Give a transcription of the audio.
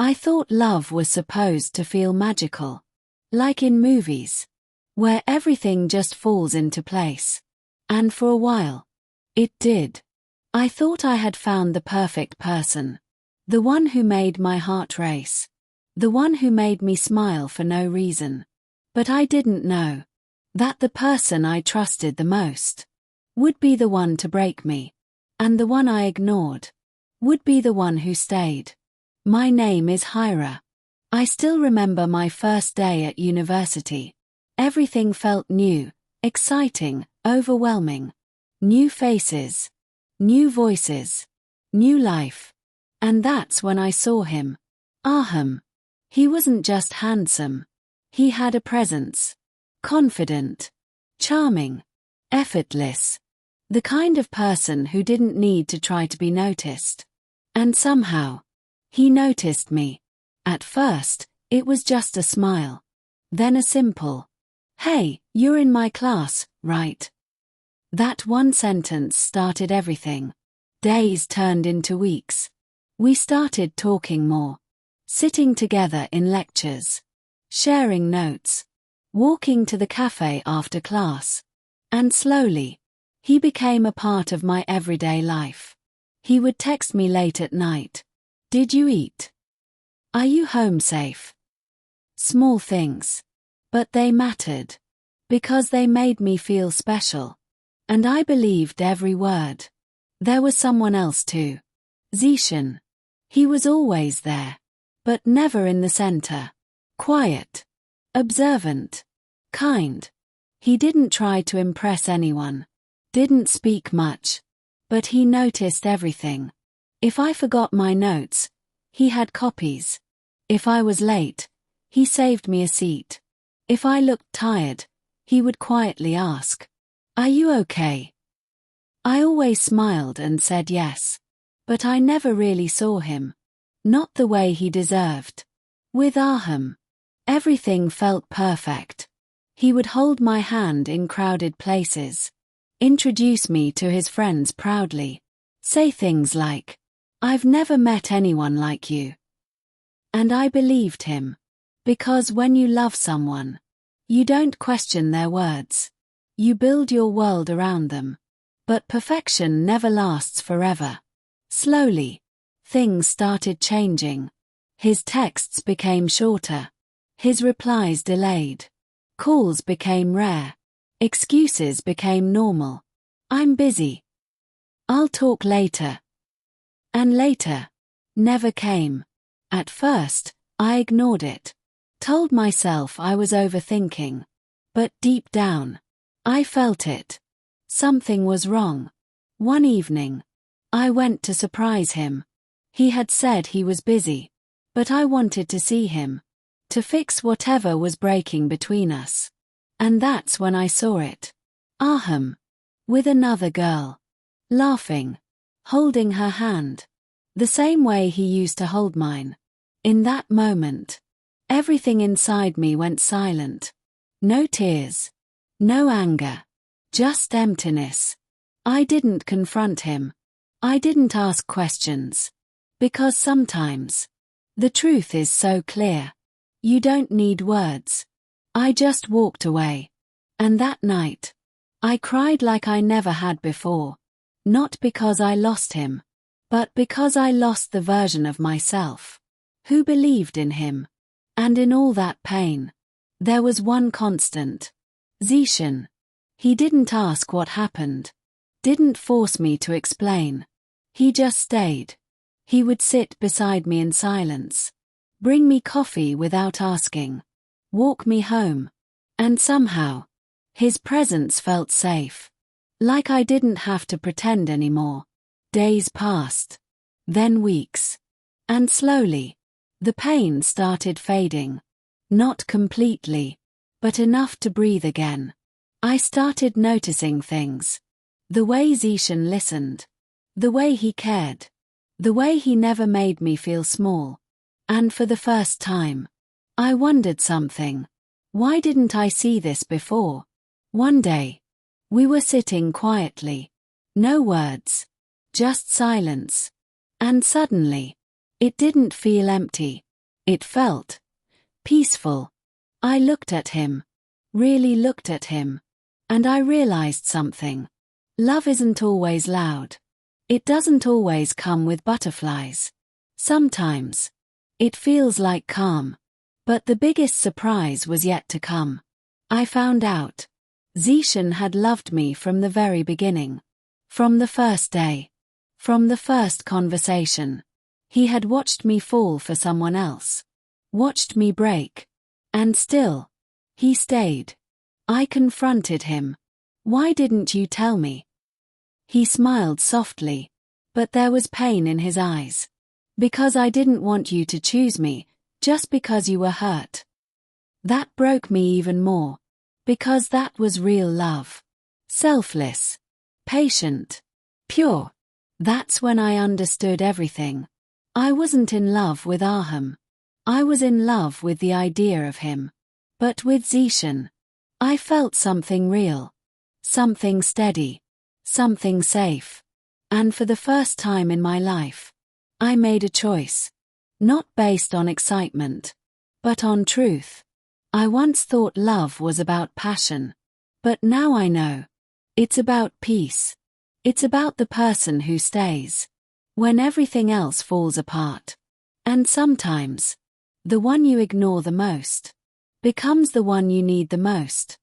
I thought love was supposed to feel magical. Like in movies, where everything just falls into place. And for a while, it did. I thought I had found the perfect person. The one who made my heart race. The one who made me smile for no reason. But I didn't know that the person I trusted the most would be the one to break me. And the one I ignored would be the one who stayed. My name is Hyra. I still remember my first day at university. Everything felt new, exciting, overwhelming. New faces, new voices, new life. And that's when I saw him. Aham. He wasn't just handsome. He had a presence. Confident. Charming. Effortless. The kind of person who didn't need to try to be noticed. And somehow, he noticed me. At first, it was just a smile. Then a simple, "Hey, you're in my class, right?" That one sentence started everything. Days turned into weeks. We started talking more. Sitting together in lectures. Sharing notes. Walking to the cafe after class. And slowly, he became a part of my everyday life. He would text me late at night. "Did you eat? Are you home safe?" Small things. But they mattered. Because they made me feel special. And I believed every word. There was someone else too. Zishan. He was always there. But never in the center. Quiet. Observant. Kind. He didn't try to impress anyone. Didn't speak much. But he noticed everything. If I forgot my notes, he had copies. If I was late, he saved me a seat. If I looked tired, he would quietly ask, "Are you okay?" I always smiled and said yes. But I never really saw him. Not the way he deserved. With Aham, everything felt perfect. He would hold my hand in crowded places. Introduce me to his friends proudly. Say things like, "I've never met anyone like you." And I believed him. Because when you love someone, you don't question their words. You build your world around them. But perfection never lasts forever. Slowly, things started changing. His texts became shorter. His replies delayed. Calls became rare. Excuses became normal. "I'm busy. I'll talk later." And later never came. At first, I ignored it. Told myself I was overthinking. But deep down, I felt it. Something was wrong. One evening, I went to surprise him. He had said he was busy. But I wanted to see him. To fix whatever was breaking between us. And that's when I saw it. Aham. With another girl. Laughing. Holding her hand. The same way he used to hold mine. In that moment, everything inside me went silent. No tears. No anger. Just emptiness. I didn't confront him. I didn't ask questions. Because sometimes, the truth is so clear. You don't need words. I just walked away. And that night, I cried like I never had before. Not because I lost him, but because I lost the version of myself who believed in him. And in all that pain, there was one constant. Zishan. He didn't ask what happened. Didn't force me to explain. He just stayed. He would sit beside me in silence. Bring me coffee without asking. Walk me home. And somehow, his presence felt safe. Like I didn't have to pretend anymore. Days passed. Then weeks. And slowly, the pain started fading. Not completely, but enough to breathe again. I started noticing things. The way Zishan listened. The way he cared. The way he never made me feel small. And for the first time, I wondered something. Why didn't I see this before? One day, we were sitting quietly. No words. Just silence. And suddenly, it didn't feel empty. It felt peaceful. I looked at him. Really looked at him. And I realized something. Love isn't always loud. It doesn't always come with butterflies. Sometimes it feels like calm. But the biggest surprise was yet to come. I found out Zishan had loved me from the very beginning. From the first day. From the first conversation. He had watched me fall for someone else. Watched me break. And still, he stayed. I confronted him. Why didn't you tell me? He smiled softly, but there was pain in his eyes. Because I didn't want you to choose me, just because you were hurt. That broke me even more. Because that was real love. Selfless. Patient. Pure. That's when I understood everything. I wasn't in love with Aham. I was in love with the idea of him. But with Zishan, I felt something real. Something steady. Something safe. And for the first time in my life, I made a choice. Not based on excitement, but on truth. I once thought love was about passion. But now I know. It's about peace. It's about the person who stays. When everything else falls apart. And sometimes, the one you ignore the most becomes the one you need the most.